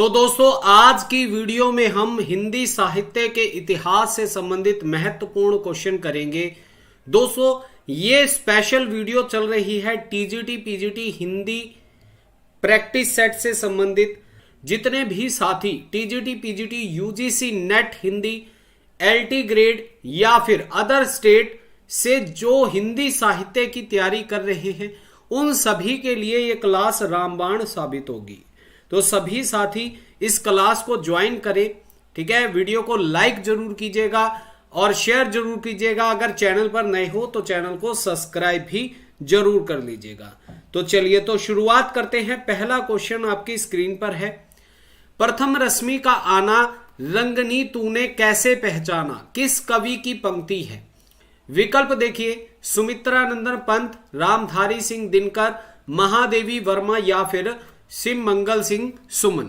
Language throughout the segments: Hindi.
तो दोस्तों आज की वीडियो में हम हिंदी साहित्य के इतिहास से संबंधित महत्वपूर्ण क्वेश्चन करेंगे। दोस्तों ये स्पेशल वीडियो चल रही है TGT PGT Hindi practice set से संबंधित। जितने भी साथी TGT PGT UGC net Hindi LT grade या फिर अदर स्टेट से जो हिंदी साहित्य की तैयारी कर रहे हैं उन सभी के लिए ये क्लास रामबाण साबित होगी। तो सभी साथी इस क्लास को ज्वाइन करें, ठीक है। वीडियो को लाइक जरूर कीजिएगा और शेयर जरूर कीजिएगा। अगर चैनल पर नए हो तो चैनल को सब्सक्राइब भी जरूर कर लीजिएगा। तो चलिए तो शुरुआत करते हैं। पहला क्वेश्चन आपकी स्क्रीन पर है। प्रथम रश्मि का आना रंगनी तूने कैसे पहचाना किस कवि की पंक्ति है? विकल्प देखिए, सुमित्रानंदन पंत, रामधारी सिंह दिनकर, महादेवी वर्मा या फिर सिम मंगल सिंह सुमन।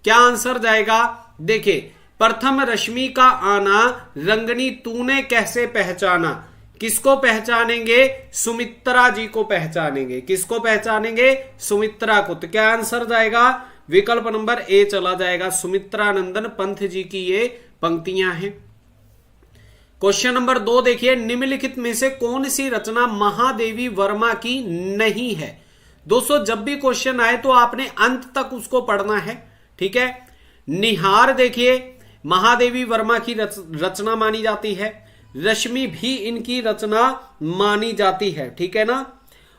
क्या आंसर जाएगा? देखिए, प्रथम रश्मि का आना रंगनी तूने कैसे पहचाना, किसको पहचानेंगे? सुमित्रा जी को पहचानेंगे। किसको पहचानेंगे? सुमित्रा को। तो क्या आंसर जाएगा? विकल्प नंबर ए चला जाएगा। सुमित्रानंदन पंत जी की ये पंक्तियां हैं। क्वेश्चन नंबर 2 देखिए, निम्नलिखित में से कौन सी रचना महादेवी वर्मा की नहीं है? दोस्तों जब भी क्वेश्चन आए तो आपने अंत तक उसको पढ़ना है, ठीक है। निहार देखिए महादेवी वर्मा की रचना मानी जाती है। रश्मि भी इनकी रचना मानी जाती है, ठीक है ना।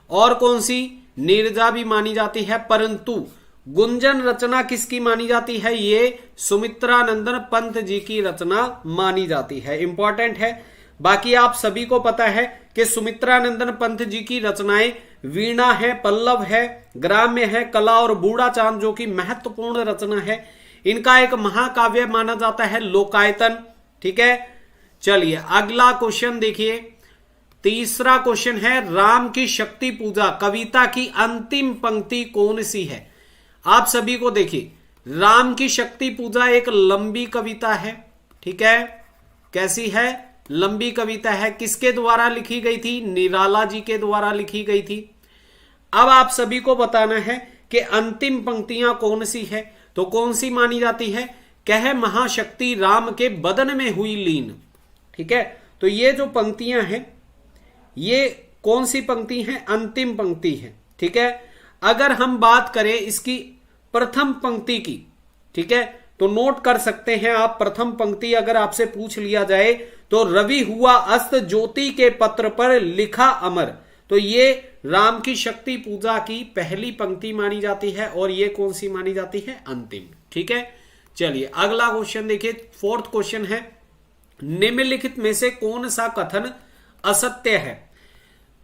और कौन सी? नीरजा भी मानी जाती है। परंतु गुंजन रचना किसकी मानी जाती है? ये सुमित्रानंदन पंत जी की रचना मानी जाती है। इंपॉर्टेंट है। बाकी आप सभी को पता है कि सुमित्रानंदन पंत जी की रचनाएं वीणा है, पल्लव है, ग्राम्य है, कला और बूढ़ा चांद जो कि महत्वपूर्ण रचना है। इनका एक महाकाव्य माना जाता है लोकायतन, ठीक है। चलिए अगला क्वेश्चन देखिए। तीसरा क्वेश्चन है, राम की शक्ति पूजा कविता की अंतिम पंक्ति कौन सी है? आप सभी को देखिए, राम की शक्ति पूजा एक लंबी कविता है, ठीक है। कैसी है? लंबी कविता है। किसके द्वारा लिखी गई थी? निराला जी के द्वारा लिखी गई थी। अब आप सभी को बताना है कि अंतिम पंक्तियां कौन सी है। तो कौन सी मानी जाती है? कह महाशक्ति राम के बदन में हुई लीन, ठीक है। तो ये जो पंक्तियां हैं ये कौन सी पंक्ति हैं? अंतिम पंक्ति है, ठीक है। अगर हम बात करें इसकी प्रथम पंक्ति की, ठीक है, तो नोट कर सकते हैं आप। प्रथम पंक्ति अगर आपसे पूछ लिया जाए तो रवि हुआ अस्त ज्योति के पत्र पर लिखा अमर, तो ये राम की शक्ति पूजा की पहली पंक्ति मानी जाती है। और ये कौन सी मानी जाती है? अंतिम, ठीक है। चलिए अगला क्वेश्चन देखिए। फोर्थ क्वेश्चन है, निम्नलिखित में से कौन सा कथन असत्य है?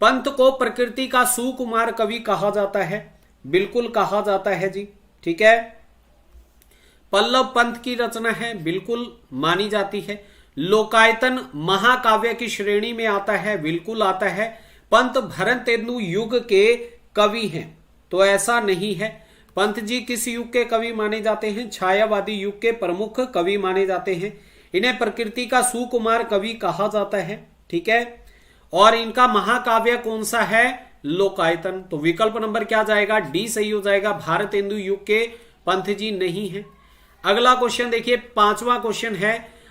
पंत को प्रकृति का सुकुमार कवि कहा जाता है। बिल्कुल कहा जाता है जी, ठीक है। पल्लव पंत की रचना है, बिल्कुल मानी जाती है। लोकायतन महाकाव्य की श्रेणी में आता है, बिल्कुल आता है। पंत भरतेंदु युग के कवि हैं, तो ऐसा नहीं है। पंत जी किस युग के कवि माने जाते हैं? छायावादी युग के प्रमुख कवि माने जाते हैं। इन्हें प्रकृति का सुकुमार कवि कहा जाता है, ठीक है। और इनका महाकाव्य कौन सा है? लोकायतन। तो विकल्प नंबर क्या जाएगा? डी सही हो जाएगा। भारतेंदु युग के पंत जी नहीं है। अगला क्वेश्चन देखिए, पांचवा क्वेश्चन है,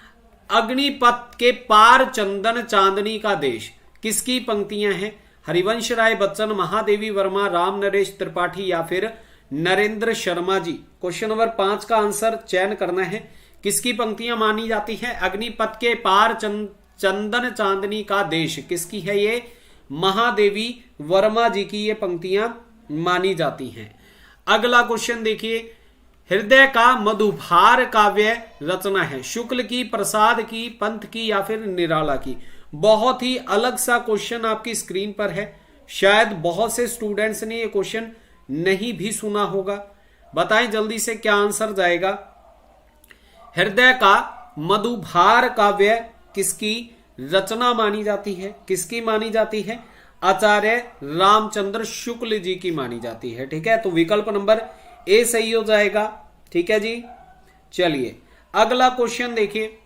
अग्निपथ के पार चंदन चांदनी का देश किसकी पंक्तियां हैं? हरिवंश राय बच्चन, महादेवी वर्मा, राम नरेश त्रिपाठी या फिर नरेंद्र शर्मा जी। क्वेश्चन नंबर 5 का आंसर चयन करना है। किसकी पंक्तियां मानी जाती है? अग्निपथ के पार चंदन चांदनी का देश किसकी है? ये महादेवी वर्मा जी की ये पंक्तियां मानी जाती हैं। अगला क्वेश्चन देखिए, हृदय का मधुभार काव्य रचना है शुक्ल की, प्रसाद की, पंत की या फिर निराला की। बहुत ही अलग सा क्वेश्चन आपकी स्क्रीन पर है। शायद बहुत से स्टूडेंट्स ने ये क्वेश्चन नहीं भी सुना होगा। बताएं जल्दी से क्या आंसर जाएगा? हृदय का मधुभार काव्य किसकी रचना मानी जाती है? किसकी मानी जाती है? आचार्य रामचंद्र शुक्ल जी की मानी जाती है, ठीक है। तो विकल्प नंबर ए सही हो जाएगा, ठीक है जी। चलिए अगला क्वेश्चन देखिए।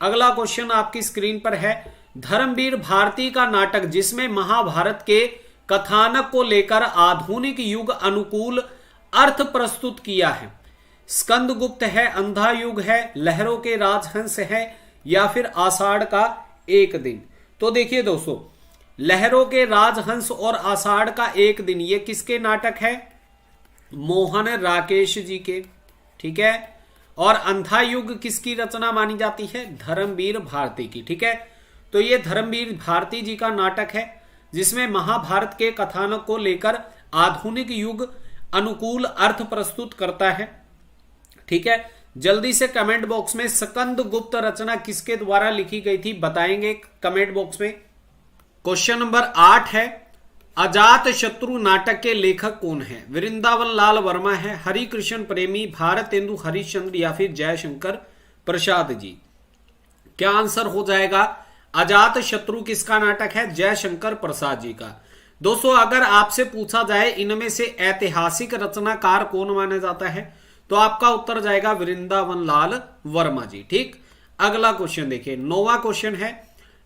अगला क्वेश्चन आपकी स्क्रीन पर है, धर्मवीर भारती का नाटक जिसमें महाभारत के कथानक को लेकर आधुनिक युग अनुकूल अर्थ प्रस्तुत किया है, स्कंदगुप्त है, अंधा युग है, लहरों के राजहंस है, या फिर आषाढ़ का एक दिन। तो देखिए दोस्तों, लहरों के राजहंस और आषाढ़ का एक दिन ये किसके नाटक है? मोहन राकेश जी के, ठीक है। और अंधा युग किसकी रचना मानी जाती है? धर्मवीर भारती की, ठीक है। तो ये धर्मवीर भारती जी का नाटक है जिसमें महाभारत के कथानक को लेकर आधुनिक युग अनुकूल अर्थ प्रस्तुत करता है, ठीक है। जल्दी से कमेंट बॉक्स में स्कंदगुप्त रचना किसके द्वारा लिखी गई थी बताएंगे कमेंट बॉक्स में। क्वेश्चन नंबर 8 है, अजात शत्रु नाटक के लेखक कौन है? वृंदावन लाल वर्मा है, हरिकृष्ण प्रेमी, भारतेंदु हरिश्चंद्र, या फिर जयशंकर प्रसाद जी। क्या आंसर हो जाएगा? अजात शत्रु किसका नाटक है? जयशंकर प्रसाद जी का। दोस्तों, अगर आपसे पूछा जाए इनमें से ऐतिहासिक रचनाकार कौन माना जाता है, तो आपका उत्तर जाएगा वृंदावन लाल वर्मा जी, ठीक। अगला क्वेश्चन देखिए, 9वां क्वेश्चन है,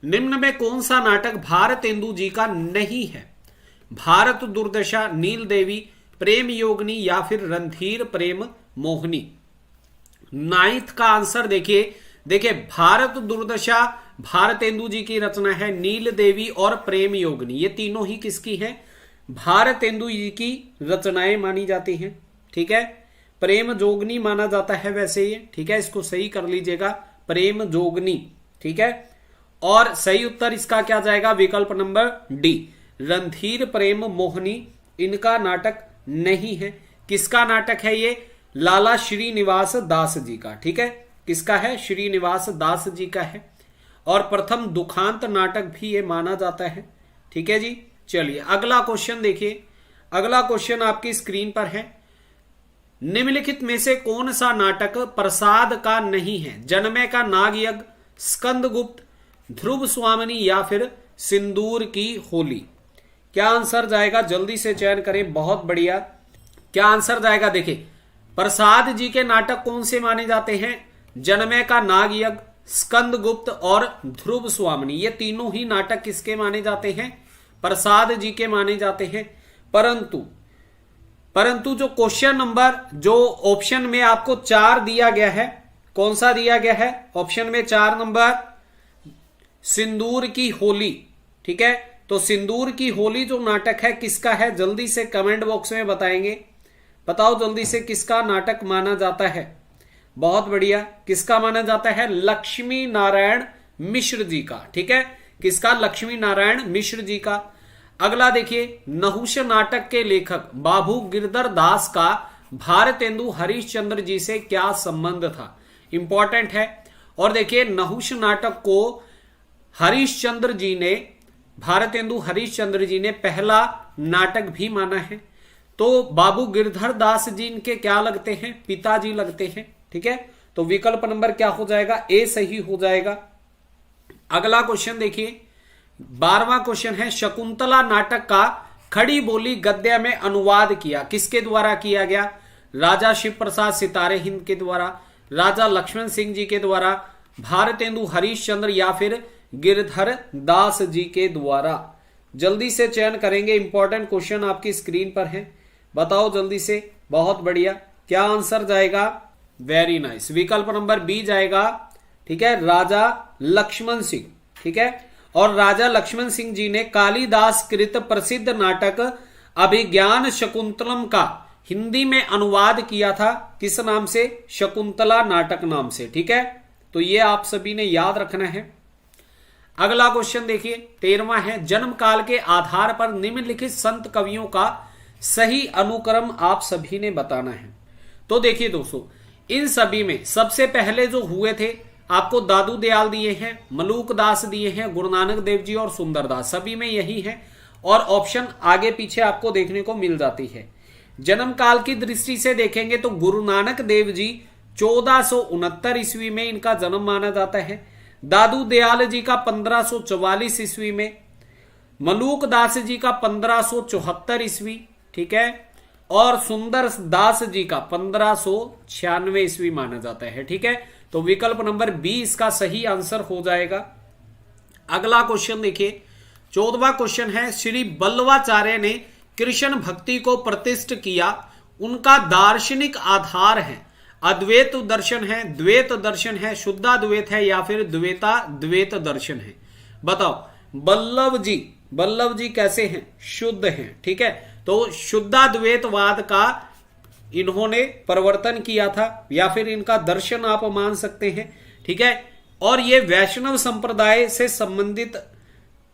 निम्न में कौन सा नाटक भारतेंदु जी का नहीं है? भारत दुर्दशा, नील देवी, प्रेम योगिनी, या फिर रणधीर प्रेम मोहिनी। 9th का आंसर देखिए भारत दुर्दशा भारतेंदु जी की रचना है, नील देवी और प्रेम योगिनी ये तीनों ही किसकी हैं? भारतेंदु जी की रचनाएं मानी जाती हैं, ठीक है। प्रेम जोगनी माना जाता है वैसे ये, ठीक है, इसको सही कर लीजिएगा, प्रेम जोगनी, ठीक है। और सही उत्तर इसका क्या जाएगा? विकल्प नंबर डी, रणधीर प्रेम मोहिनी इनका नाटक नहीं है। किसका नाटक है ये? लाला श्रीनिवास दास जी का, ठीक है। किसका है? श्रीनिवास दास जी का है। और प्रथम दुखांत नाटक भी ये माना जाता है, ठीक है जी। चलिए अगला क्वेश्चन देखिए, अगला क्वेश्चन आपकी स्क्रीन पर है, निम्नलिखित में से कौन सा नाटक प्रसाद का नहीं है? जनमय का नागयज्ञ, स्कंदगुप्त, ध्रुव स्वामिनी, या फिर सिंदूर की होली। क्या आंसर जाएगा? जल्दी से चयन करें, बहुत बढ़िया। क्या आंसर जाएगा? देखिए प्रसाद जी के नाटक कौन से माने जाते हैं? जनमय का नागयज्ञ, स्कंदगुप्त और ध्रुव स्वामिनी ये तीनों ही नाटक किसके माने जाते हैं? प्रसाद जी के माने जाते हैं। परंतु जो क्वेश्चन नंबर जो ऑप्शन में आपको 4 दिया गया है, कौन सा दिया गया है? ऑप्शन में 4 नंबर सिंदूर की होली, ठीक है। तो सिंदूर की होली जो नाटक है किसका है? जल्दी से कमेंट बॉक्स में बताएंगे, बताओ जल्दी से किसका नाटक माना जाता है? बहुत बढ़िया, किसका माना जाता है? लक्ष्मी नारायण मिश्र जी का, ठीक है। किसका? लक्ष्मी नारायण मिश्र जी का। अगला देखिए, नहुष नाटक के लेखक बाबू गिरधर दास का भारतेंदु हरिश्चंद्र जी से क्या संबंध था? इंपॉर्टेंट है। और देखिए नहुष नाटक को हरिश्चंद्र जी ने, भारतेंदु हरिश्चंद्र जी ने पहला नाटक भी माना है। तो बाबू गिरधर दास जी इनके क्या लगते हैं? पिताजी लगते हैं, ठीक है। तो विकल्प नंबर क्या हो जाएगा? ए सही हो जाएगा। अगला क्वेश्चन देखिए, 12वां क्वेश्चन है, शकुंतला नाटक का खड़ी बोली गद्य में अनुवाद किया किसके द्वारा किया गया? राजा शिव प्रसाद सितारे हिंद के द्वारा, राजा लक्ष्मण सिंह जी के द्वारा, भारतेंदु हरिश्चंद्र, या फिर गिरधर दास जी के द्वारा। जल्दी से चयन करेंगे, इंपॉर्टेंट क्वेश्चन आपकी स्क्रीन पर है, बताओ जल्दी से। बहुत बढ़िया, क्या आंसर जाएगा? वेरी नाइस, विकल्प नंबर बी जाएगा, ठीक है, राजा लक्ष्मण सिंह, ठीक है। और राजा लक्ष्मण सिंह जी ने कालिदास कृत प्रसिद्ध नाटक अभिज्ञान शकुंतलम का हिंदी में अनुवाद किया था, किस नाम से? शकुंतला नाटक नाम से, ठीक है। तो ये आप सभी ने याद रखना है। अगला क्वेश्चन देखिए, 13वां है, जन्म काल के आधार पर निम्नलिखित संत कवियों का सही अनुक्रम आप सभी ने बताना है। तो देखिए दोस्तों, इन सभी में सबसे पहले जो हुए थे आपको दादू दयाल दिए हैं, मलूक दास दिए हैं, गुरु नानक देव जी और सुंदरदास, सभी में यही है। और ऑप्शन आगे पीछे आपको देखने को मिल जाती है। जन्म काल की दृष्टि से देखेंगे तो गुरु नानक देव जी 1469 ईस्वी में इनका जन्म माना जाता है, दादू दयाल जी का 1544 ईस्वी में, मलूक दास जी का 1574 ईस्वी, ठीक है, और सुंदर दास जी का 1596 ईस्वी माना जाता है, ठीक है। तो विकल्प नंबर बी इसका सही आंसर हो जाएगा। अगला क्वेश्चन देखिए, 14वां क्वेश्चन है, श्री बल्लवाचार्य ने कृष्ण भक्ति को प्रतिष्ठित किया, उनका दार्शनिक आधार है अद्वैत दर्शन है, द्वैत दर्शन है, शुद्धाद्वैत है, या फिर द्वैत दर्शन है? बताओ। वल्लभ जी कैसे हैं? शुद्ध हैं। ठीक है, तो शुद्धाद्वैतवाद का इन्होंने प्रवर्तन किया था, या फिर इनका दर्शन आप मान सकते हैं। ठीक है, और ये वैष्णव संप्रदाय से संबंधित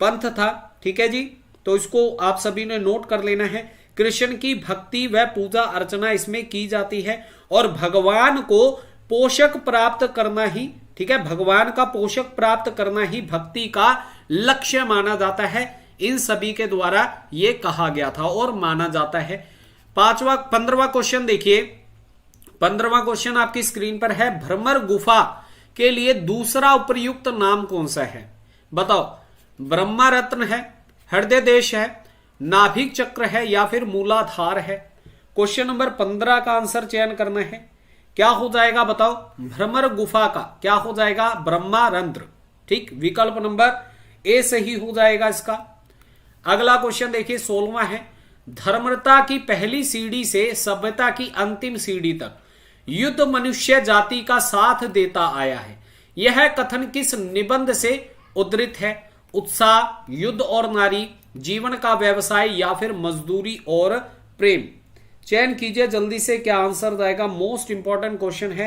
पंथ था। ठीक है जी, तो इसको आप सभी ने नोट कर लेना है। कृष्ण की भक्ति व पूजा अर्चना इसमें की जाती है, और भगवान को पोषक प्राप्त करना ही, ठीक है, भगवान का पोषक प्राप्त करना ही भक्ति का लक्ष्य माना जाता है। इन सभी के द्वारा यह कहा गया था और माना जाता है। 15वां क्वेश्चन देखिए। 15वां क्वेश्चन आपकी स्क्रीन पर है। भ्रमर गुफा के लिए दूसरा उपयुक्त नाम कौन सा है? बताओ। ब्रह्मा रत्न है, हृदय देश है, नाभिक चक्र है, या फिर मूलाधार है? क्वेश्चन नंबर 15 का आंसर चयन करना है। क्या हो जाएगा बताओ? भ्रमर गुफा का क्या हो जाएगा? ब्रह्मारंध्र। ठीक, विकल्प नंबर ए सही हो जाएगा इसका। अगला क्वेश्चन देखिए 16वां है। धर्मता की पहली सीढ़ी से सभ्यता की अंतिम सीढ़ी तक युद्ध मनुष्य जाति का साथ देता आया है। यह कथन किस निबंध से उद्धृत है? उत्साह, युद्ध और नारी, जीवन का व्यवसाय, या फिर मजदूरी और प्रेम? चयन कीजिए जल्दी से, क्या आंसर जाएगा? मोस्ट इंपॉर्टेंट क्वेश्चन है।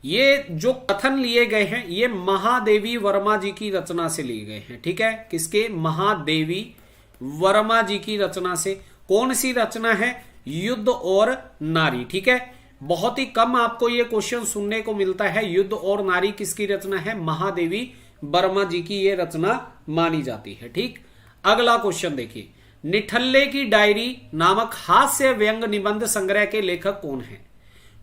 ये जो कथन लिए गए हैं ये महादेवी वर्मा जी की रचना से लिए गए हैं। ठीक है, किसके? महादेवी वर्मा जी की रचना से। कौन सी रचना है? युद्ध और नारी। ठीक है, बहुत ही कम आपको ये क्वेश्चन सुनने को मिलता है। युद्ध और नारी किसकी रचना है? महादेवी वर्मा जी की ये रचना मानी जाती है। ठीक, अगला क्वेश्चन देखिए। निठल्ले की डायरी नामक हास्य व्यंग निबंध संग्रह के लेखक कौन है?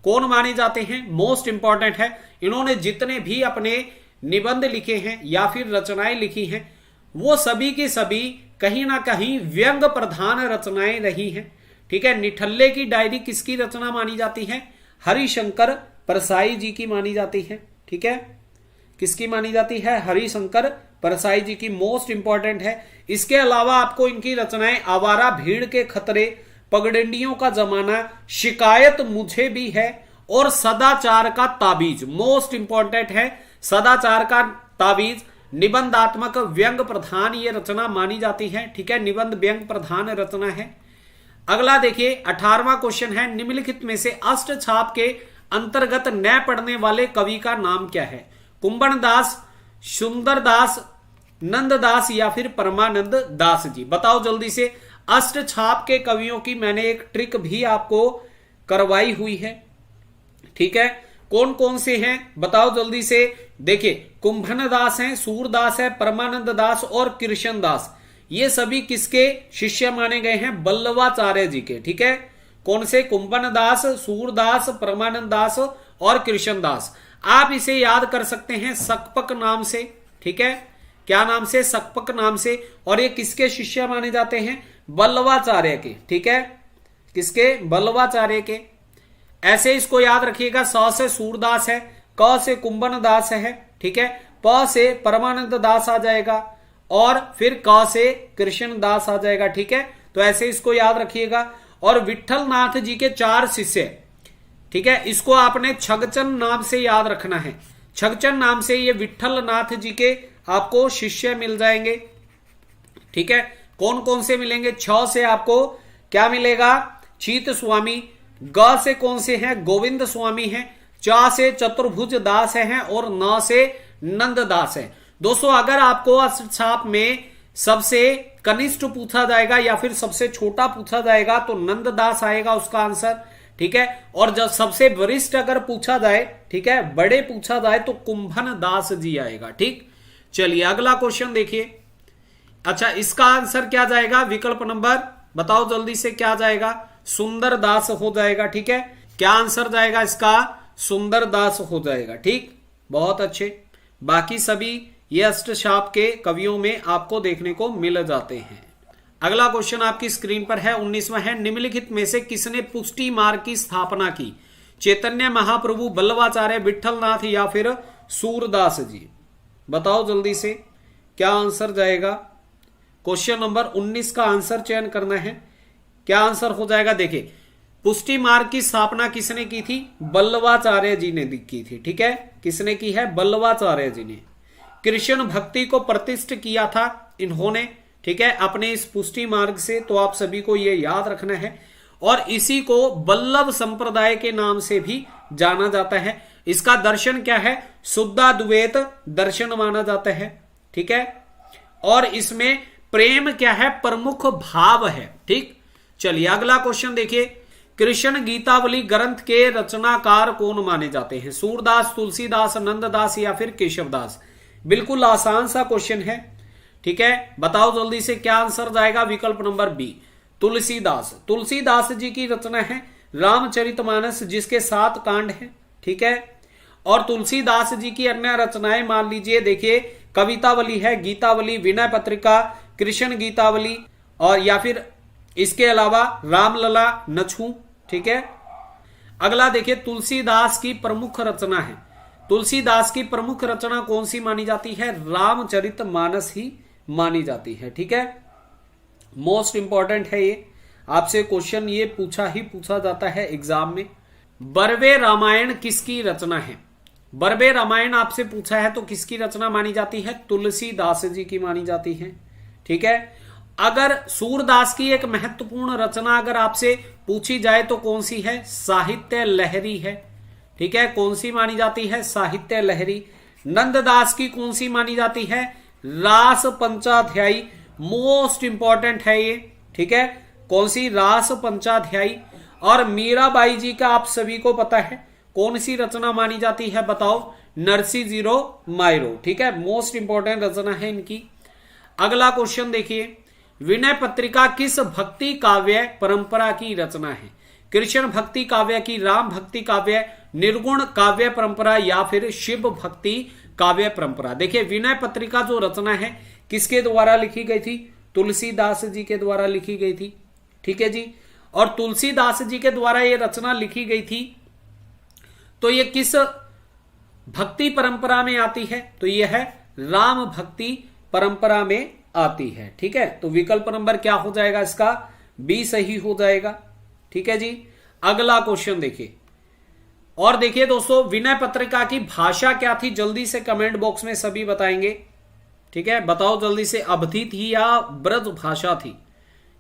कौन माने जाते हैं? मोस्ट इंपॉर्टेंट है। इन्होंने जितने भी अपने निबंध लिखे हैं या फिर रचनाएं लिखी हैं वो सभी की सभी कहीं ना कहीं व्यंग प्रधान रचनाएं रही हैं। ठीक है, निठल्ले की डायरी किसकी रचना मानी जाती है? हरिशंकर परसाई जी की मानी जाती है। ठीक है, किसकी मानी जाती है? हरिशंकर परसाई जी की। मोस्ट इंपॉर्टेंट है। इसके अलावा आपको इनकी रचनाएं आवारा भीड़ के खतरे, पगडंडियों का जमाना, शिकायत मुझे भी है, और सदाचार का ताबीज। मोस्ट इंपॉर्टेंट है, सदाचार का ताबीज निबंधात्मक व्यंग प्रधान ये रचना मानी जाती है। ठीक है, निबंध व्यंग प्रधान रचना है। अगला देखिए 18वां क्वेश्चन है। निम्नलिखित में से अष्ट छाप के अंतर्गत न पढ़ने वाले कवि का नाम क्या है? कुंभन दास, सुंदरदास, नंददास, या फिर परमानंद दास जी? बताओ जल्दी से। अष्ट छाप के कवियों की मैंने एक ट्रिक भी आपको करवाई हुई है। ठीक है, कौन कौन से हैं बताओ जल्दी से। देखिए, कुंभन दास हैं, सूरदास है, परमानंद दास और कृष्ण दास। ये सभी किसके शिष्य माने गए हैं? बल्लवाचार्य जी के। ठीक है, कौन से? कुंभन दास, सूरदास, परमानंद दास और कृष्ण दास। आप इसे याद कर सकते हैं सकपक नाम से। ठीक है, क्या नाम से? सकपक नाम से। और ये किसके शिष्य माने जाते हैं? बल्लवाचार्य के। ठीक है, किसके? बल्लवाचार्य के। ऐसे इसको याद रखिएगा। स से सूरदास है, क से कुंभन दास है, ठीक है, प से परमानंद दास आ जाएगा और फिर क से कृष्ण दास आ जाएगा। ठीक है, तो ऐसे इसको याद रखिएगा। और विठल नाथ जी के 4 शिष्य, ठीक है, इसको आपने छगचन नाम से याद रखना है। छगचन नाम से ये विठल नाथ जी के आपको शिष्य मिल जाएंगे। ठीक है, कौन कौन से मिलेंगे? छ से आपको क्या मिलेगा? चीत स्वामी। ग से कौन से हैं? गोविंद स्वामी हैं। च से चतुर्भुज दास हैं और न से नंद दास है। दोस्तों, अगर आपको अष्टछाप में सबसे कनिष्ठ पूछा जाएगा या फिर सबसे छोटा पूछा जाएगा तो नंद दास आएगा उसका आंसर। ठीक है, और जब सबसे वरिष्ठ अगर पूछा जाए, ठीक है, बड़े पूछा जाए तो कुंभन दास जी आएगा। ठीक, चलिए अगला क्वेश्चन देखिए। अच्छा, इसका आंसर क्या जाएगा? विकल्प नंबर बताओ जल्दी से, क्या जाएगा? सुंदर दास हो जाएगा। ठीक है, क्या आंसर जाएगा इसका? सुंदर दास हो जाएगा। ठीक, बहुत अच्छे। बाकी सभी ये अष्टछाप के कवियों में आपको देखने को मिल जाते हैं। अगला क्वेश्चन आपकी स्क्रीन पर है, 19वां है। निम्नलिखित में से किसने पुष्टि मार्ग की स्थापना की? चैतन्य महाप्रभु, बल्लवाचार्य, विठलनाथ या फिर सूरदास जी? बताओ जल्दी से, क्या आंसर जाएगा? क्वेश्चन नंबर 19 का आंसर चयन करना है। क्या आंसर हो जाएगा? देखिए, पुष्टि मार्ग की स्थापना किसने की थी? बल्लवाचार्य जी ने की थी। ठीक है, किसने की है? बल्लवाचार्य जी ने। कृष्ण भक्ति को प्रतिष्ठित किया था इन्होंने, ठीक है, अपने इस पुष्टि मार्ग से। तो आप सभी को यह याद रखना है। और इसी को वल्लभ संप्रदाय के नाम से भी जाना जाता है। इसका दर्शन क्या है? शुद्धाद्वैत दर्शन माना जाता है। ठीक है, और इसमें प्रेम क्या है? प्रमुख भाव है। ठीक, चलिए अगला क्वेश्चन देखिए। कृष्ण गीतावली ग्रंथ के रचनाकार कौन माने जाते हैं? सूरदास, तुलसीदास, नंददास या फिर केशवदास? बिल्कुल आसान सा क्वेश्चन है। ठीक है, बताओ जल्दी से क्या आंसर जाएगा? विकल्प नंबर बी, तुलसीदास। तुलसीदास जी की रचना है रामचरितमानस, जिसके 7 कांड हैं। ठीक है, और तुलसीदास जी की अन्य रचनाएं मान लीजिए, देखिए कवितावली है, गीतावली, विनय पत्रिका, कृष्ण गीतावली, और या फिर इसके अलावा रामलला, नछू। ठीक है, अगला देखिए तुलसीदास की प्रमुख रचना है। तुलसीदास की प्रमुख रचना कौन सी मानी जाती है? रामचरितमानस ही मानी जाती है। ठीक है, मोस्ट इंपॉर्टेंट है ये, आपसे क्वेश्चन ये पूछा जाता है एग्जाम में। बरवे रामायण किसकी रचना है? बरवे रामायण आपसे पूछा है तो किसकी रचना मानी जाती है? तुलसीदास जी की मानी जाती है। ठीक है, अगर सूरदास की एक महत्वपूर्ण रचना अगर आपसे पूछी जाए तो कौन सी है? साहित्य लहरी है। ठीक है, कौन सी मानी जाती है? साहित्य लहरी। नंददास की कौन सी मानी जाती है? रास पंचाध्यायी। मोस्ट इंपॉर्टेंट है ये। ठीक है, कौन सी? रास पंचाध्यायी। और मीराबाई जी का आप सभी को पता है कौन सी रचना मानी जाती है? बताओ। Narsi zero Miro. ठीक है, मोस्ट इंपॉर्टेंट रचना है इनकी। अगला क्वेश्चन देखिए, विनय पत्रिका किस भक्ति काव्य परंपरा की रचना है? कृष्ण भक्ति काव्य की, राम भक्ति काव्य, निर्गुण काव्य परंपरा या फिर शिव भक्ति काव्य परंपरा? देखिए विनय पत्रिका जो रचना है किसके द्वारा लिखी गई थी? तुलसीदास जी के द्वारा लिखी गई थी। ठीक है जी, और तुलसीदास जी के द्वारा यह रचना लिखी गई थी तो यह किस भक्ति परंपरा में आती है? तो यह है राम भक्ति परंपरा में आती है। ठीक है, तो विकल्प नंबर क्या हो जाएगा इसका? बी सही हो जाएगा। ठीक है जी, अगला क्वेश्चन देखिए। और देखिए दोस्तों, विनय पत्रिका की भाषा क्या थी? जल्दी से कमेंट बॉक्स में सभी बताएंगे। ठीक है, बताओ जल्दी से, अवधि थी या ब्रज भाषा थी?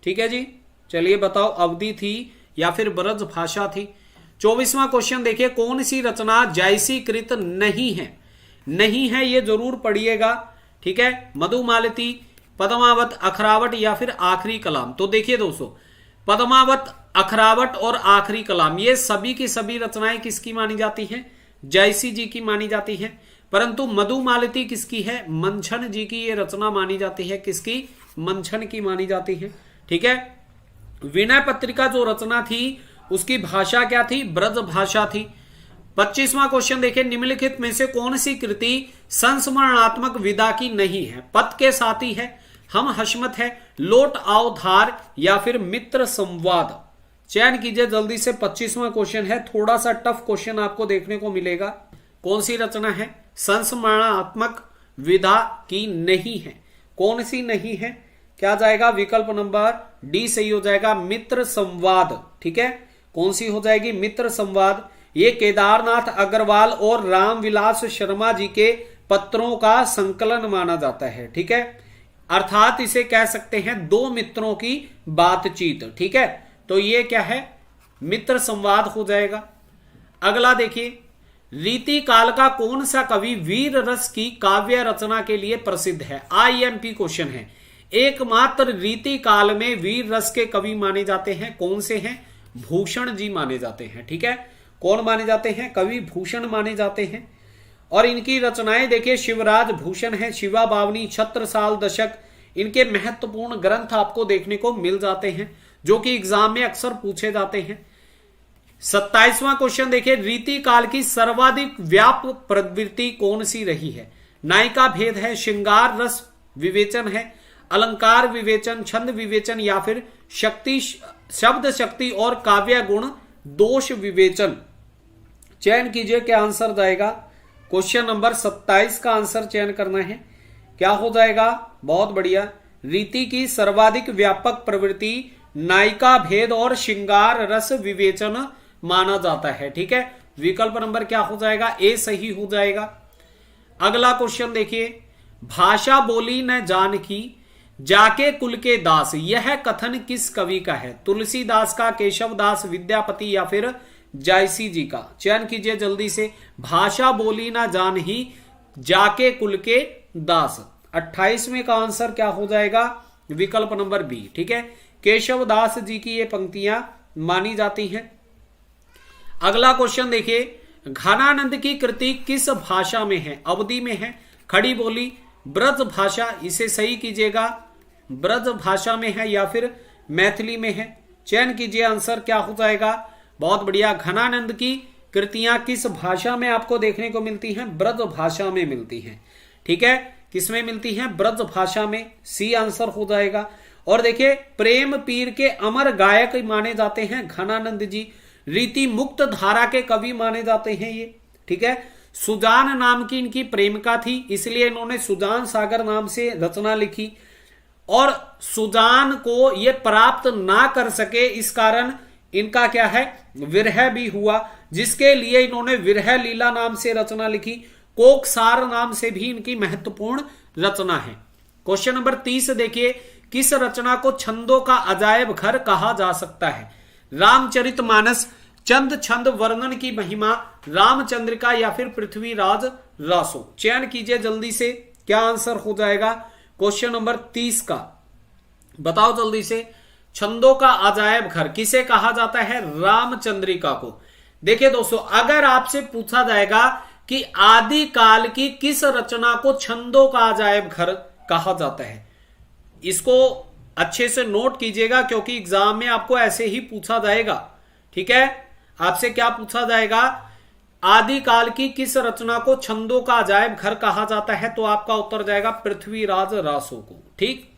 ठीक है जी, चलिए बताओ, अवधि थी या फिर ब्रज भाषा थी? 24वां क्वेश्चन देखिए, कौन सी रचना जायसीकृत नहीं है? नहीं है ये जरूर पढ़िएगा। ठीक है, मधुमालती, पद्मावत, अखरावट या फिर आखिरी कलाम? तो देखिए दोस्तों, पद्मावत, अखरावट और आखिरी कलाम ये सभी की सभी रचनाएं किसकी मानी जाती हैं? जायसी जी की मानी जाती हैं। परंतु मधुमालती किसकी है? मंछन जी की ये रचना मानी जाती है। किसकी? मंछन की मानी जाती है। ठीक है, विनय पत्रिका जो रचना थी उसकी भाषा क्या थी? ब्रज भाषा थी। 25वां क्वेश्चन देखिए, निम्नलिखित में से कौन सी कृति संस्मरणात्मक विदा की नहीं है? पद के साथी है, हम हशमत है, लोट आओ धार या फिर मित्र संवाद? चयन कीजिए जल्दी से। 25वां क्वेश्चन है, थोड़ा सा टफ क्वेश्चन आपको देखने को मिलेगा। कौन सी रचना है संस्मरणात्मक विदा की नहीं है? कौन सी नहीं है? क्या जाएगा? विकल्प नंबर डी सही हो जाएगा, मित्र संवाद। ठीक है, कौन सी हो जाएगी? मित्र संवाद। ये केदारनाथ अग्रवाल और रामविलास शर्मा जी के पत्रों का संकलन माना जाता है। ठीक है, अर्थात इसे कह सकते हैं दो मित्रों की बातचीत। ठीक है, तो ये क्या है? मित्र संवाद हो जाएगा। अगला देखिए, रीति काल का कौन सा कवि वीर रस की काव्य रचना के लिए प्रसिद्ध है? आईएमपी क्वेश्चन है। एकमात्र रीति काल में वीर रस के कवि माने जाते हैं, कौन से हैं? भूषण जी माने जाते हैं। ठीक है, कौन माने जाते हैं? कवि भूषण माने जाते हैं। और इनकी रचनाएं देखिए, शिवराज भूषण है, शिवा बावनी, छत्रसाल दशक, इनके महत्वपूर्ण ग्रंथ आपको देखने को मिल जाते हैं जो कि एग्जाम में अक्सर पूछे जाते हैं। 27वां क्वेश्चन देखिए, रीति काल की सर्वाधिक व्यापक प्रवृत्ति कौन सी रही है? नायिका भेद है, श्रृंगार रस विवेचन है, अलंकार विवेचन, छंद विवेचन या फिर शक्ति, शब्द शक्ति और काव्य गुण दोष विवेचन? चयन कीजिए, क्या आंसर जाएगा? क्वेश्चन नंबर 27 का आंसर चयन करना है। क्या हो जाएगा? बहुत बढ़िया, रीति की सर्वाधिक व्यापक प्रवृत्ति नायिका भेद और श्रृंगार रस विवेचन माना जाता है। ठीक है, विकल्प नंबर क्या हो जाएगा, ए सही हो जाएगा। अगला क्वेश्चन देखिए, भाषा बोली न जान की जाके कुल के दास, यह कथन किस कवि का है? तुलसीदास का, केशव दास, विद्यापति या फिर जायसी जी का? चयन कीजिए जल्दी से। भाषा बोली ना जान ही जाके कुल के दास, 28वें का आंसर क्या हो जाएगा, विकल्प नंबर बी। ठीक है, केशव दास जी की ये पंक्तियां मानी जाती हैं। अगला क्वेश्चन देखिए, घनानंद की कृति किस भाषा में है? अवधी में है, खड़ी बोली, ब्रज भाषा, इसे सही कीजिएगा, ब्रज भाषा में है या फिर मैथिली में है? चयन कीजिए, आंसर क्या हो जाएगा। बहुत बढ़िया, घनानंद की कृतियां किस भाषा में आपको देखने को मिलती हैं? ब्रज भाषा में मिलती हैं। ठीक है, किस में मिलती हैं? ब्रज भाषा में, सी आंसर हो जाएगा। और देखिए, प्रेम पीर के अमर गायक माने जाते हैं घनानंद जी, रीति मुक्त धारा के कवि माने जाते हैं ये। ठीक है, सुजान नाम की इनकी प्रेमिका थी, इसलिए इन्होंने सुजान सागर नाम से रचना लिखी, और सुजान को ये प्राप्त ना कर सके, इस कारण इनका क्या है, विरह भी हुआ, जिसके लिए इन्होंने विरह लीला नाम से रचना लिखी। कोकसार नाम से भी इनकी महत्वपूर्ण रचना है। क्वेश्चन नंबर 30 देखिए, किस रचना को छंदों का अजायब घर कहा जा सकता है? रामचरितमानस, चंद छंद वर्णन की महिमा, रामचंद्रिका या फिर पृथ्वीराज रासो? चयन कीजिए जल्दी से, क्या आंसर हो जाएगा क्वेश्चन नंबर 30 का, बताओ जल्दी से। छंदों का अजायब घर किसे कहा जाता है? रामचंद्रिका को। देखिए दोस्तों, अगर आपसे पूछा जाएगा कि आदि काल की किस रचना को छंदों का अजायब घर कहा जाता है, इसको अच्छे से नोट कीजिएगा, क्योंकि एग्जाम में आपको ऐसे ही पूछा जाएगा। ठीक है, आपसे क्या पूछा जाएगा, आदिकाल की किस रचना को छंदों का अजायब घर कहा जाता है? तो आपका उत्तर जाएगा पृथ्वीराज रासो को। ठीक,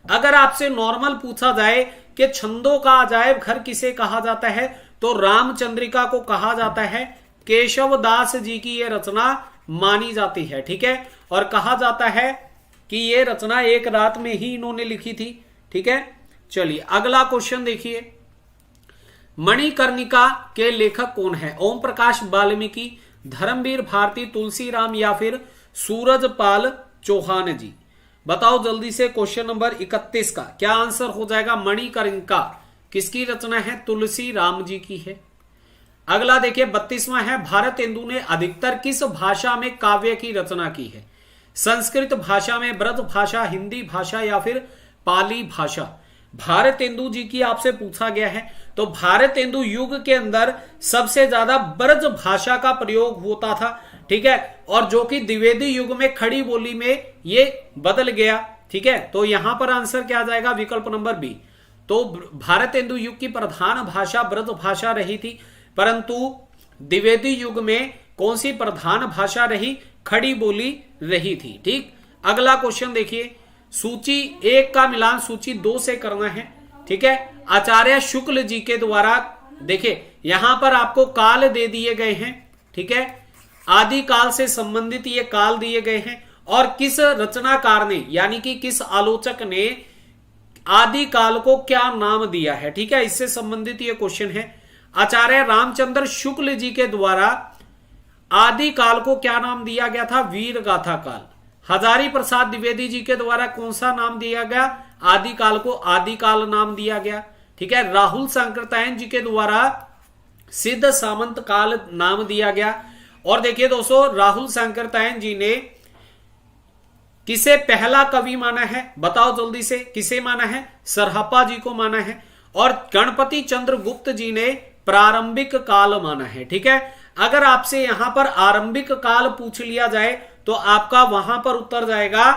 अगर आपसे नॉर्मल पूछा जाए कि छंदों का अजायब घर किसे कहा जाता है, तो रामचंद्रिका को कहा जाता है। केशव दास जी की यह रचना मानी जाती है। ठीक है, और कहा जाता है कि यह रचना एक रात में ही इन्होंने लिखी थी। ठीक है, चलिए अगला क्वेश्चन देखिए, मणिकर्णिका के लेखक कौन है? ओम प्रकाश वाल्मीकि, धर्मवीर भारती, तुलसीराम या फिर सूरजपाल चौहान जी? बताओ जल्दी से। क्वेश्चन नंबर 31 का क्या आंसर हो जाएगा? मणिकर्णिका किसकी रचना है? तुलसी राम जी की है। अगला देखिए 32वां है, भारतेंदु ने अधिकतर किस भाषा में काव्य की रचना की है? संस्कृत भाषा में, ब्रज भाषा, हिंदी भाषा या फिर पाली भाषा? भारतेंदु जी की आपसे पूछा गया है, तो भारतेंदु युग के अंदर सबसे ज्यादा ब्रज भाषा का प्रयोग होता था। ठीक है, और जो कि द्विवेदी युग में खड़ी बोली में ये बदल गया। ठीक है, तो यहां पर आंसर क्या आ जाएगा? विकल्प नंबर बी। तो भारतेंदु युग की प्रधान भाषा ब्रज भाषा रही थी, परंतु द्विवेदी युग में कौन सी प्रधान भाषा रही? खड़ी बोली रही थी। ठीक, अगला क्वेश्चन देखिए, सूची 1 का मिलान सूची 2 से करना है। ठीक है, आचार्य शुक्ल जी के द्वारा, देखिए यहां पर आपको काल दे दिए गए हैं। ठीक है, आदि काल से संबंधित ये काल दिए गए हैं, और किस रचनाकार ने यानी कि किस आलोचक ने आदि काल को क्या नाम दिया है? ठीक है, इससे संबंधित ये क्वेश्चन है। आचार्य रामचंद्र शुक्ल जी के द्वारा आदि काल को क्या नाम दिया गया था? वीर गाथा काल। हजारी प्रसाद द्विवेदी जी के द्वारा कौन सा नाम दिया गया? आदि काल को आदि काल नाम दिया गया। ठीक है, राहुल सांकृत्यायन जी के द्वारा सिद्ध सामंत काल नाम दिया गया। और देखिए दोस्तों, राहुल सांकृत्यायन जी ने किसे पहला कवि माना है? बताओ जल्दी से, किसे माना है? सरहप्पा जी को माना है। और गणपति चंद्र गुप्त जी ने प्रारंभिक काल माना है। ठीक है, अगर आपसे यहां पर आरंभिक काल पूछ लिया जाए तो आपका वहां पर उत्तर जाएगा,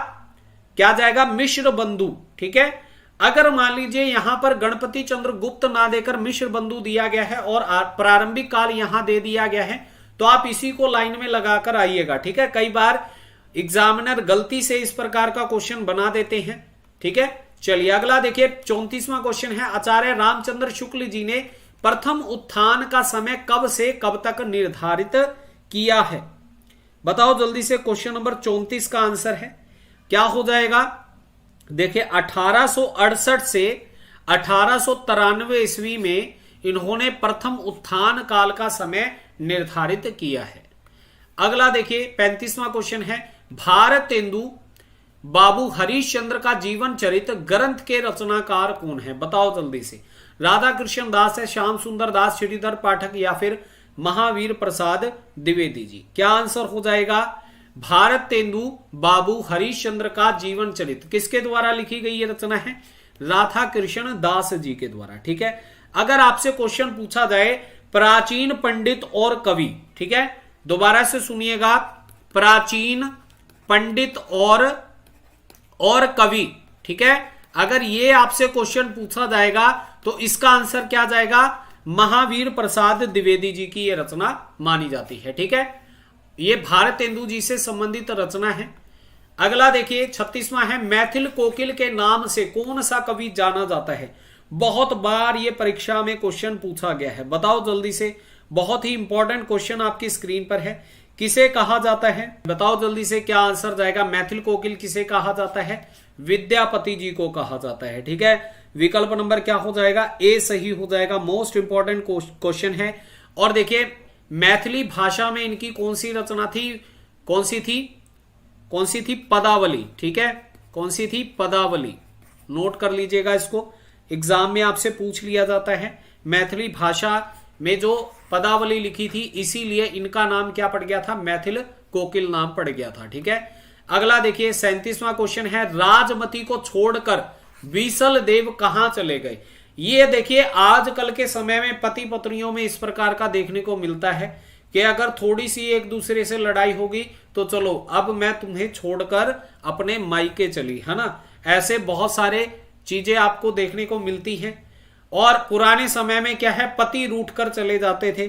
क्या जाएगा? मिश्र बंधु। ठीक है, अगर मान लीजिए यहां पर गणपति चंद्र गुप्त ना देकर मिश्र बंधु दिया गया है और प्रारंभिक काल यहां दे दिया गया है, तो आप इसी को लाइन में लगाकर आइएगा। ठीक है, कई बार एग्जामिनर गलती से इस प्रकार का क्वेश्चन बना देते हैं। ठीक है, चलिए अगला देखिए 34वां क्वेश्चन है, आचार्य रामचंद्र शुक्ल जी ने प्रथम उत्थान का समय कब से कब तक निर्धारित किया है? बताओ जल्दी से। क्वेश्चन नंबर 34 का आंसर है क्या हो जाएगा? देखिए 1868 से 1893 ईस्वी में इन्होंने प्रथम उत्थान काल का समय निर्धारित किया है। अगला देखिए 35वां क्वेश्चन है, भारतेंदु बाबू हरिश्चंद्र का जीवन चरित्र ग्रंथ के रचनाकार कौन है? बताओ जल्दी से। राधा कृष्ण दास है, श्याम सुंदर दास, श्रीधर पाठक या फिर महावीर प्रसाद द्विवेदी जी? क्या आंसर हो जाएगा? भारतेंदु बाबू हरिश्चंद्र का जीवन चरित्र किसके द्वारा लिखी गई ये रचना है? राधा कृष्ण दास जी के द्वारा। ठीक है। अगर आपसे क्वेश्चन पूछा जाए प्राचीन पंडित और कवि, ठीक है, दोबारा से सुनिएगा, प्राचीन पंडित और कवि, ठीक है, अगर ये आपसे क्वेश्चन पूछा जाएगा तो इसका आंसर क्या जाएगा? महावीर प्रसाद द्विवेदी जी की ये रचना मानी जाती है। ठीक है, ये भारतेंदु जी से संबंधित रचना है। अगला देखिए 36वां है, मैथिल कोकिल के नाम से कौन सा कवि जाना जाता है? बहुत बार ये परीक्षा में क्वेश्चन पूछा गया है, बताओ जल्दी से। बहुत ही इंपॉर्टेंट क्वेश्चन आपकी स्क्रीन पर है, किसे कहा जाता है? बताओ जल्दी से क्या आंसर जाएगा। मैथिल कोकिल किसे कहा जाता है? विद्यापति जी को कहा जाता है। ठीक है, विकल्प नंबर क्या हो जाएगा? ए सही हो जाएगा। मोस्ट इंपॉर्टेंट क्वेश्चन है। और देखिए मैथिली भाषा में इनकी कौन सी रचना थी? कौन सी थी? पदावली। ठीक है, कौन सी थी? पदावली। नोट कर लीजिएगा इसको, एग्जाम में आपसे पूछ लिया जाता है। मैथिली भाषा में जो पदावली लिखी थी, इसीलिए इनका नाम क्या पड़ गया था? मैथिल कोकिल नाम पड़ गया था। ठीक है, अगला देखिए 37वां क्वेश्चन है, राजमती को छोड़कर बीसल देव कहां चले गए? ये देखिए आजकल के समय में पति पत्नियों में इस प्रकार का देखने को मिलता है कि अगर थोड़ी सी एक दूसरे से लड़ाई होगी तो चलो अब मैं तुम्हें छोड़कर अपने मायके चली, है ना। ऐसे बहुत सारे चीजें आपको देखने को मिलती हैं। और पुराने समय में क्या है, पति रूठ कर चले जाते थे।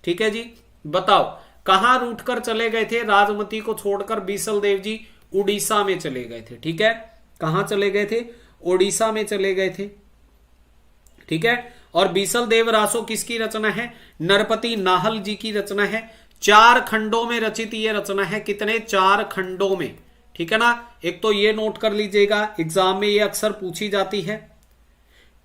ठीक है जी, बताओ कहां रूठ कर चले गए थे? राजमती को छोड़कर बीसल देव जी उड़ीसा में चले गए थे। ठीक है, कहां चले गए थे? उड़ीसा में चले गए थे। ठीक है, और बीसल देव रासो किसकी रचना है? नरपति नाहल जी की रचना है। 4 खंडों में रचित ये रचना है। कितने? 4 खंडों में। ठीक है ना, एक तो ये नोट कर लीजिएगा, एग्जाम में ये अक्सर पूछी जाती है।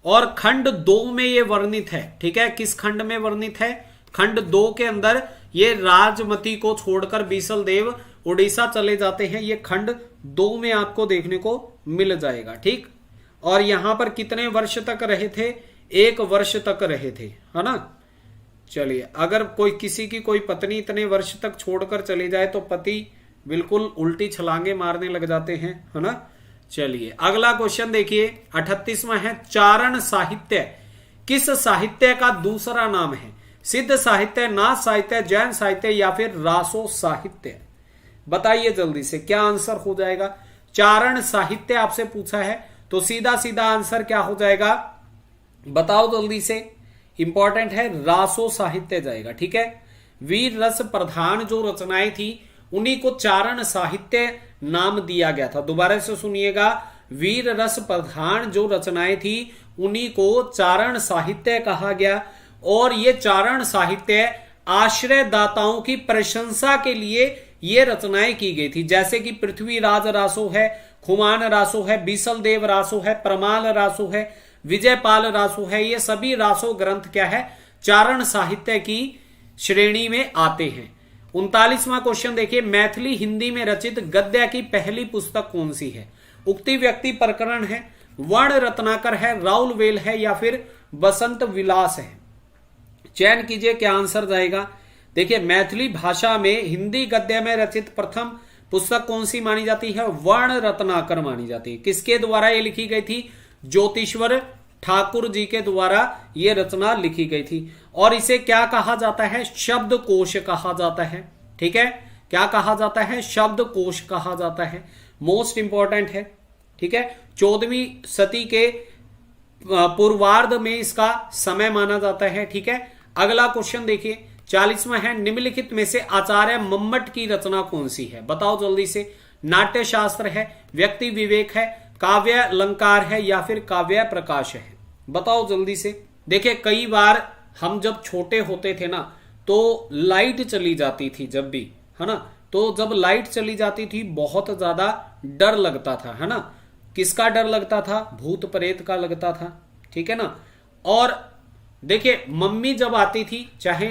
और खंड 2 में ये वर्णित है। ठीक है, किस खंड में वर्णित है? खंड 2 के अंदर ये राजमती को छोड़कर बीसल देव उड़ीसा चले जाते हैं, ये खंड 2 में आपको देखने को मिल जाएगा। ठीक, और यहां पर कितने वर्ष तक रहे थे? 1 वर्ष तक रहे थे, है ना। चलिए, अगर किसी की कोई पत्नी इतने वर्ष तक छोड़कर चली जाए तो पति बिल्कुल उल्टी छलांगे मारने लग जाते हैं, है ना। चलिए अगला क्वेश्चन देखिए 38वां है, चारण साहित्य किस साहित्य का दूसरा नाम है? सिद्ध साहित्य, नाथ साहित्य, जैन साहित्य या फिर रासो साहित्य? बताइए जल्दी से क्या आंसर हो जाएगा। चारण साहित्य आपसे पूछा है तो सीधा सीधा आंसर क्या हो जाएगा? बताओ जल्दी से, इंपॉर्टेंट है, रासो साहित्य जाएगा। ठीक है, वीर रस प्रधान जो रचनाएं थी उन्हीं को चारण साहित्य नाम दिया गया था। दोबारा से सुनिएगा, वीर रस प्रधान जो रचनाएं थी उन्हीं को चारण साहित्य कहा गया। और ये चारण साहित्य आश्रयदाताओं की प्रशंसा के लिए ये रचनाएं की गई थी, जैसे कि पृथ्वीराज रासो है, खुमान रासो है, बीसल देव रासो है, प्रमाल रासो है, विजयपाल रासो है। ये सभी रासो ग्रंथ क्या है? चारण साहित्य की श्रेणी में आते हैं। 39वां क्वेश्चन देखिए, मैथिली हिंदी में रचित गद्य की पहली पुस्तक कौन सी है? उक्ति व्यक्ति प्रकरण है, वर्ण रत्नाकर है, राउल वेल है या फिर बसंत विलास है? चयन कीजिए क्या आंसर जाएगा। देखिए मैथिली भाषा में हिंदी गद्य में रचित प्रथम पुस्तक कौन सी मानी जाती है? वर्ण रत्नाकर मानी जाती है। किसके द्वारा ये लिखी गई थी? ज्योतिश्वर ठाकुर जी के द्वारा ये रचना लिखी गई थी। और इसे क्या कहा जाता है? शब्दकोश कहा जाता है। ठीक है, क्या कहा जाता है? शब्दकोश कहा जाता है। मोस्ट इंपॉर्टेंट है। ठीक है, 14वीं सदी के पूर्वार्ध में इसका समय माना जाता है। ठीक है, अगला क्वेश्चन देखिए 40वां है, निम्नलिखित में से आचार्य मम्मट की रचना कौन सी है? बताओ जल्दी से। नाट्य शास्त्र है, व्यक्ति विवेक है, काव्य अलंकार है या फिर काव्य प्रकाश है? बताओ जल्दी से। देखिए कई बार हम जब छोटे होते थे ना तो लाइट चली जाती थी जब भी, है ना, तो जब लाइट चली जाती थी बहुत ज्यादा डर लगता था, है ना। किसका डर लगता था? भूत प्रेत का लगता था। ठीक है ना। और देखिए मम्मी जब आती थी, चाहे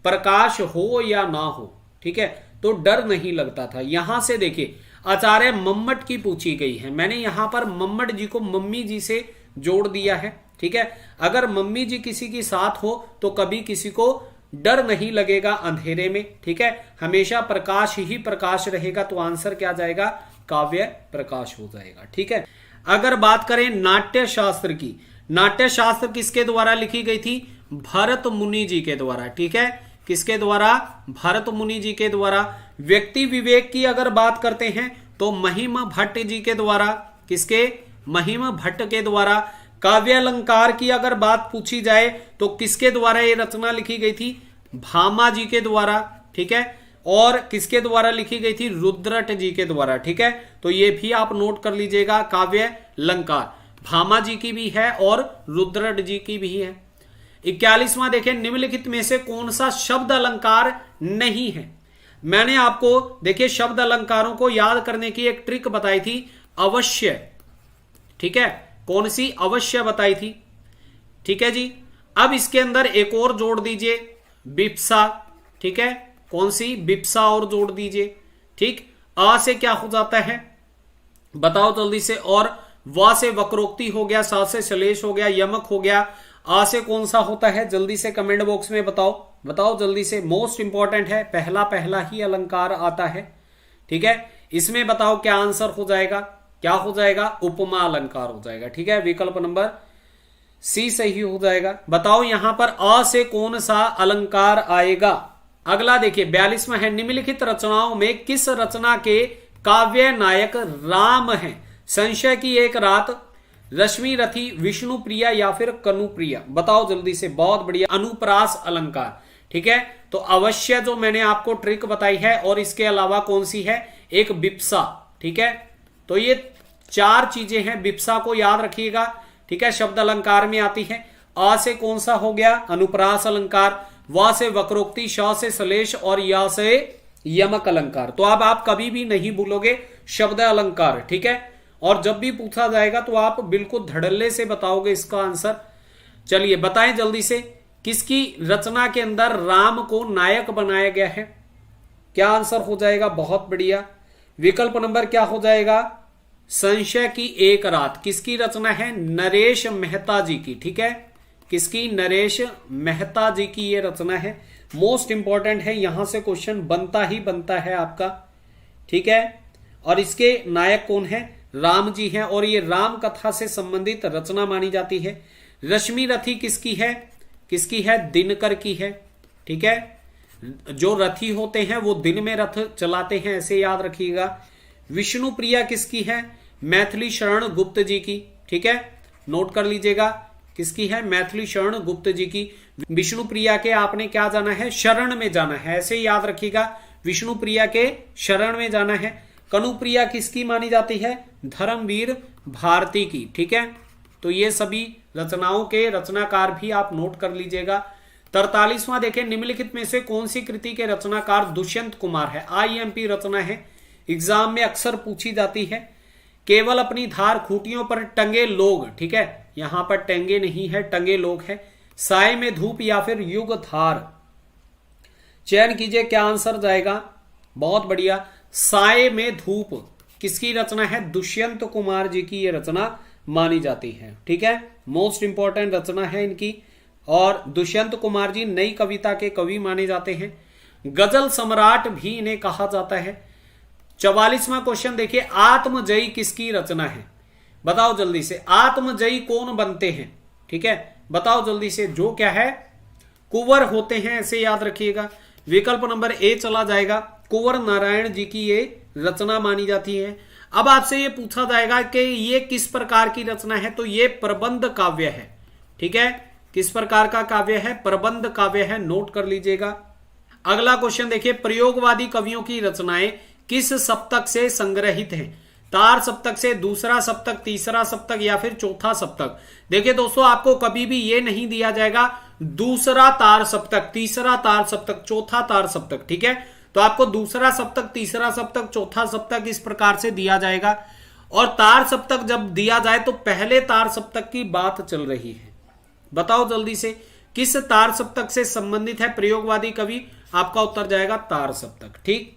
प्रकाश हो या ना हो, ठीक है, तो डर नहीं लगता था। यहां से देखिए आचार्य मम्मट की पूछी गई है, मैंने यहां पर मम्मट जी को मम्मी जी से जोड़ दिया है, ठीक है। अगर मम्मी जी किसी की साथ हो तो कभी किसी को डर नहीं लगेगा अंधेरे में, ठीक है, हमेशा प्रकाश ही प्रकाश रहेगा। तो आंसर क्या जाएगा, काव्य प्रकाश हो जाएगा, ठीक है। अगर बात करें नाट्य शास्त्र की, नाट्य शास्त्र किसके द्वारा लिखी गई थी, भरत मुनि जी के द्वारा, ठीक है, किसके द्वारा, भरत मुनि जी के द्वारा। व्यक्ति विवेक की अगर बात करते हैं तो महिम भट्ट जी के द्वारा, किसके, महिम भट्ट के द्वारा। काव्य अलंकार की अगर बात पूछी जाए तो किसके द्वारा ये रचना लिखी गई थी, भामा जी के द्वारा, ठीक है। और किसके द्वारा लिखी गई थी, रुद्रट जी के द्वारा, ठीक है। तो ये भी आप नोट कर लीजिएगा, काव्य अलंकार भामा जी की भी है और रुद्रट जी की भी है। 41वां देखें, निम्नलिखित में से कौन सा शब्द अलंकार नहीं है। मैंने आपको देखिए शब्द अलंकारों को याद करने की एक ट्रिक बताई थी, अवश्य, ठीक है, कौन सी, अवश्य बताई थी, ठीक है जी। अब इसके अंदर एक और जोड़ दीजिए, बिप्सा, ठीक है, कौन सी, बिप्सा और जोड़ दीजिए, ठीक। आ से क्या हो जाता है बताओ जल्दी से, और वा से वक्रोक्ति हो गया, सा से श्लेष हो गया, यमक हो गया, आ से कौन सा होता है, जल्दी से कमेंट बॉक्स में बताओ, बताओ जल्दी से, मोस्ट इंपॉर्टेंट है, पहला पहला ही अलंकार आता है, ठीक है। इसमें बताओ क्या आंसर हो जाएगा, क्या हो जाएगा, उपमा अलंकार हो जाएगा, ठीक है, विकल्प नंबर सी सही हो जाएगा। बताओ यहां पर अ से कौन सा अलंकार आएगा। अगला देखिए 42वां है, निम्नलिखित रचनाओं में किस रचना के काव्य नायक राम है। संशय की एक रात, रश्मि रथी, विष्णु प्रिया या फिर कनुप्रिया। बताओ जल्दी से, बहुत बढ़िया, अनुप्रास अलंकार, ठीक है। तो अवश्य जो मैंने आपको ट्रिक बताई है, और इसके अलावा कौन सी है, एक बिप्सा, ठीक है। तो ये 4 चीजें हैं, बिप्सा को याद रखिएगा, ठीक है, शब्द अलंकार में आती है। आ से कौन सा हो गया, अनुप्रास अलंकार, वा से वक्रोक्ति, श से श्लेष और या से यमक अलंकार। तो अब आप कभी भी नहीं भूलोगे शब्द अलंकार, ठीक है, और जब भी पूछा जाएगा तो आप बिल्कुल धड़ल्ले से बताओगे इसका आंसर। चलिए बताएं जल्दी से, किसकी रचना के अंदर राम को नायक बनाया गया है, क्या आंसर हो जाएगा, बहुत बढ़िया, विकल्प नंबर क्या हो जाएगा, संशय की एक रात। किसकी रचना है, नरेश मेहता जी की, ठीक है, किसकी, नरेश मेहता जी की ये रचना है। मोस्ट इंपॉर्टेंट है, यहां से क्वेश्चन बनता ही बनता है आपका, ठीक है। और इसके नायक कौन है, राम जी हैं, और ये राम कथा से संबंधित रचना मानी जाती है। रश्मि रथी किसकी है, किसकी है, दिनकर की है, ठीक है। जो रथी होते हैं वो दिन में रथ चलाते हैं, ऐसे याद रखिएगा। विष्णु प्रिया किसकी है, मैथिली शरण गुप्त जी की, ठीक है, नोट कर लीजिएगा, किसकी है, मैथिली शरण गुप्त जी की। विष्णु प्रिया के आपने क्या जाना है, शरण में जाना है, ऐसे याद रखिएगा, विष्णु प्रिया के शरण में जाना है। कनुप्रिया किसकी मानी जाती है, धर्मवीर भारती की, ठीक है। तो ये सभी रचनाओं के रचनाकार भी आप नोट कर लीजिएगा। 43वां देखें, निम्नलिखित में से कौन सी कृति के रचनाकार दुष्यंत कुमार है। आईएमपी रचना है, एग्जाम में अक्सर पूछी जाती है। केवल अपनी धार खूटियों पर टंगे लोग, ठीक है, यहां पर टंगे नहीं है, टंगे लोग है। साय में धूप या फिर युग धार, चयन कीजिए क्या आंसर जाएगा, बहुत बढ़िया, साय में धूप किसकी रचना है, दुष्यंत कुमार जी की ये रचना मानी जाती है, ठीक है, मोस्ट इंपॉर्टेंट रचना है इनकी। और दुष्यंत कुमार जी नई कविता के कवि माने जाते हैं, गजल सम्राट भी इन्हें कहा जाता है। 44वां क्वेश्चन देखिए, आत्मजयी किसकी रचना है, बताओ जल्दी से, आत्मजयी कौन बनते हैं, ठीक है, बताओ जल्दी से, जो क्या है, कुंवर होते हैं, ऐसे याद रखिएगा। विकल्प नंबर ए चला जाएगा, कुंवर नारायण जी की ये रचना मानी जाती है। अब आपसे ये पूछा जाएगा कि ये किस प्रकार की रचना है, तो ये प्रबंध काव्य है, ठीक है, किस प्रकार का काव्य है, प्रबंध काव्य है, नोट कर लीजिएगा। अगला क्वेश्चन देखिए, प्रयोगवादी कवियों की रचनाएं किस सप्तक से संग्रहित हैं। तार सप्तक से, दूसरा सप्तक, तीसरा सप्तक या फिर चौथा सप्तक। देखिए दोस्तों, आपको कभी भी ये नहीं दिया जाएगा दूसरा तार सप्तक, तीसरा तार सप्तक, चौथा तार सप्तक, ठीक है। तो आपको दूसरा सप्तक, तीसरा सप्तक, चौथा सप्तक इस प्रकार से दिया जाएगा। और तार सप्तक जब दिया जाए तो पहले तार सप्तक की बात चल रही है। बताओ जल्दी से किस तार सप्तक से संबंधित है प्रयोगवादी कवि? आपका उत्तर जाएगा तार सप्तक। ठीक,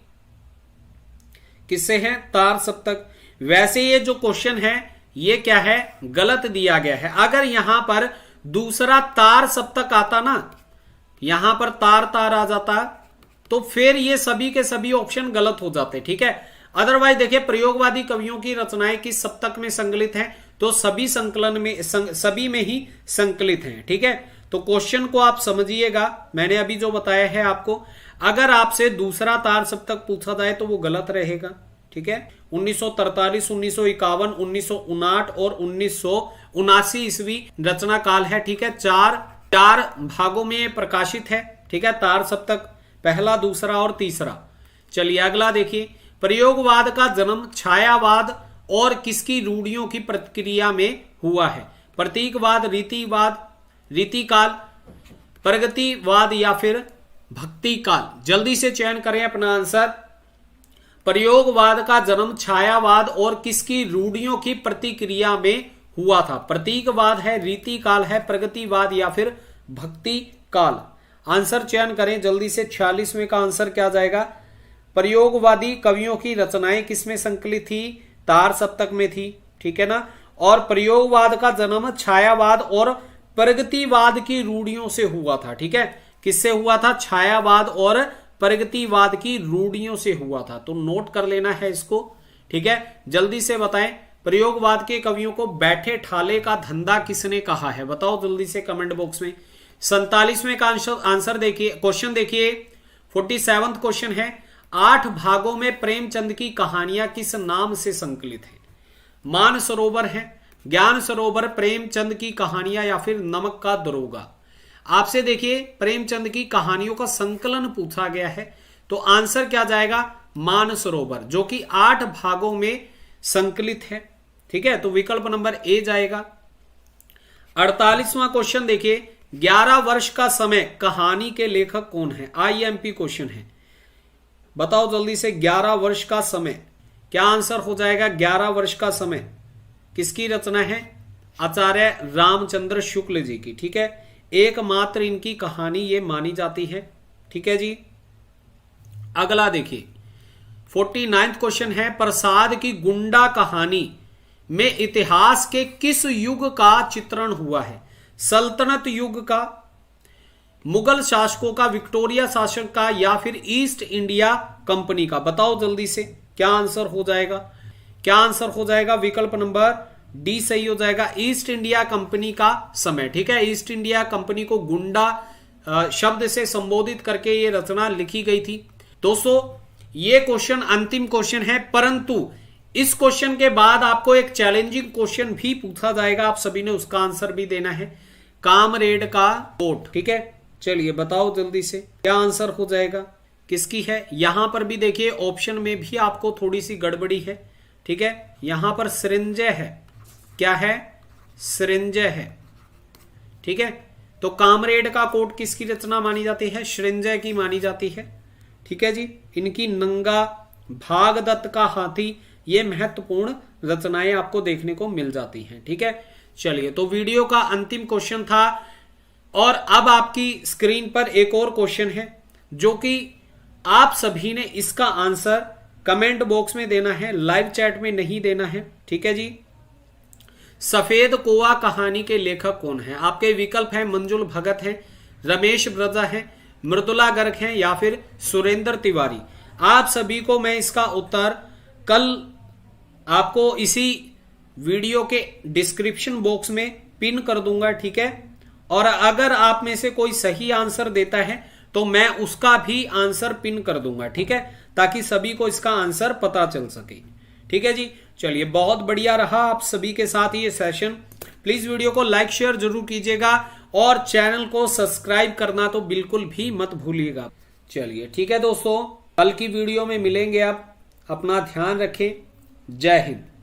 किससे है? तार सप्तक। वैसे ये जो क्वेश्चन है ये क्या है? गलत दिया गया है। अगर यहां पर दूसरा तार सप्तक आता ना, यहां पर तार तार आ जाता, तो फिर ये सभी के सभी ऑप्शन गलत हो जाते। ठीक है, अदरवाइज देखिए प्रयोगवादी कवियों की रचनाएं किस सप्तक में संकलित हैं? तो सभी संकलन में सभी में ही संकलित हैं। ठीक है, तो क्वेश्चन को आप समझिएगा, मैंने अभी जो बताया है आपको। अगर आपसे दूसरा तार सप्तक पूछा जाए तो वो गलत रहेगा। ठीक है, 1943, 1951, 1959 और 1979 ईस्वी रचना काल है। ठीक है, चार भागों में प्रकाशित है। ठीक है, तार सप्तक पहला, दूसरा और तीसरा। चलिए अगला देखिए, प्रयोगवाद का जन्म छायावाद और किसकी रूढ़ियों की प्रतिक्रिया में हुआ है? प्रतीकवाद, रीतिकाल, प्रगतिवाद या फिर भक्ति काल? जल्दी से चयन करें अपना आंसर। प्रयोगवाद का जन्म छायावाद और किसकी रूढ़ियों की प्रतिक्रिया में हुआ था? प्रतीकवाद है, रीतिकाल है, प्रगतिवाद या फिर भक्ति काल? आंसर चयन करें जल्दी से। 46वें का आंसर क्या जाएगा? प्रयोगवादी कवियों की रचनाएं किसमें संकलित थी? तार सप्तक में थी। ठीक है ना, और प्रयोगवाद का जन्म छायावाद और प्रगतिवाद की रूढ़ियों से हुआ था। ठीक है, किससे हुआ था? छायावाद और प्रगतिवाद की रूढ़ियों से हुआ था। तो नोट कर लेना है इसको। ठीक है, जल्दी से बताएं, प्रयोगवाद के कवियों को बैठे ठाले का धंधा किसने कहा है? बताओ जल्दी से कमेंट बॉक्स में। 47वें का आंसर देखिए, क्वेश्चन देखिए, 47वां क्वेश्चन है, 8 भागों में प्रेमचंद की कहानियां किस नाम से संकलित है? मान सरोवर है, ज्ञान सरोवर, प्रेमचंद की कहानियां या फिर नमक का दरोगा? आपसे देखिए प्रेमचंद की कहानियों का संकलन पूछा गया है, तो आंसर क्या जाएगा? मान सरोवर, जो कि 8 भागों में संकलित है। ठीक है, तो विकल्प नंबर ए जाएगा। 48वां क्वेश्चन देखिए, 11 वर्ष का समय कहानी के लेखक कौन है? आईएमपी क्वेश्चन है, बताओ जल्दी से। 11 वर्ष का समय, क्या आंसर हो जाएगा? 11 वर्ष का समय किसकी रचना है? आचार्य रामचंद्र शुक्ल जी की। ठीक है, एकमात्र इनकी कहानी ये मानी जाती है। ठीक है जी, अगला देखिए, 49वां क्वेश्चन है, प्रसाद की गुंडा कहानी में इतिहास के किस युग का चित्रण हुआ है? सल्तनत युग का, मुगल शासकों का, विक्टोरिया शासक का या फिर ईस्ट इंडिया कंपनी का? बताओ जल्दी से क्या आंसर हो जाएगा? क्या आंसर हो जाएगा? विकल्प नंबर डी सही हो जाएगा, ईस्ट इंडिया कंपनी का समय। ठीक है, ईस्ट इंडिया कंपनी को गुंडा शब्द से संबोधित करके ये रचना लिखी गई थी। दोस्तों ये क्वेश्चन अंतिम क्वेश्चन है, परंतु इस क्वेश्चन के बाद आपको एक चैलेंजिंग क्वेश्चन भी पूछा जाएगा, आप सभी ने उसका आंसर भी देना है। कामरेड का कोट। ठीक है, चलिए बताओ जल्दी से क्या आंसर हो जाएगा, किसकी है? यहां पर भी देखिए ऑप्शन में भी आपको थोड़ी सी गड़बड़ी है। ठीक है, यहां पर सृंजय है, क्या है? सृंजय है। ठीक है, तो कामरेड का कोट किसकी रचना मानी जाती है? सृंजय की मानी जाती है। ठीक है जी, इनकी नंगा, भागदत्त का हाथी, ये महत्वपूर्ण रचनाएं आपको देखने को मिल जाती हैं। ठीक है, चलिए तो वीडियो का अंतिम क्वेश्चन था, और अब आपकी स्क्रीन पर एक और क्वेश्चन है जो कि आप सभी ने इसका आंसर कमेंट बॉक्स में देना है, लाइव चैट में नहीं देना है। ठीक है जी, सफेद कोआ कहानी के लेखक कौन है? आपके विकल्प है, मंजुल भगत है, रमेश ब्रजा है, मृदुला गर्ग है या फिर सुरेंद्र तिवारी? आप सभी को मैं इसका उत्तर कल आपको इसी वीडियो के डिस्क्रिप्शन बॉक्स में पिन कर दूंगा। ठीक है, और अगर आप में से कोई सही आंसर देता है तो मैं उसका भी आंसर पिन कर दूंगा। ठीक है, ताकि सभी को इसका आंसर पता चल सके। ठीक है जी, चलिए बहुत बढ़िया रहा आप सभी के साथ ये सेशन। प्लीज वीडियो को लाइक शेयर जरूर कीजिएगा और चैनल को सब्सक्राइब करना तो बिल्कुल भी मत भूलिएगा। चलिए ठीक है दोस्तों, कल की वीडियो में मिलेंगे। आप अपना ध्यान रखें। जय हिंद।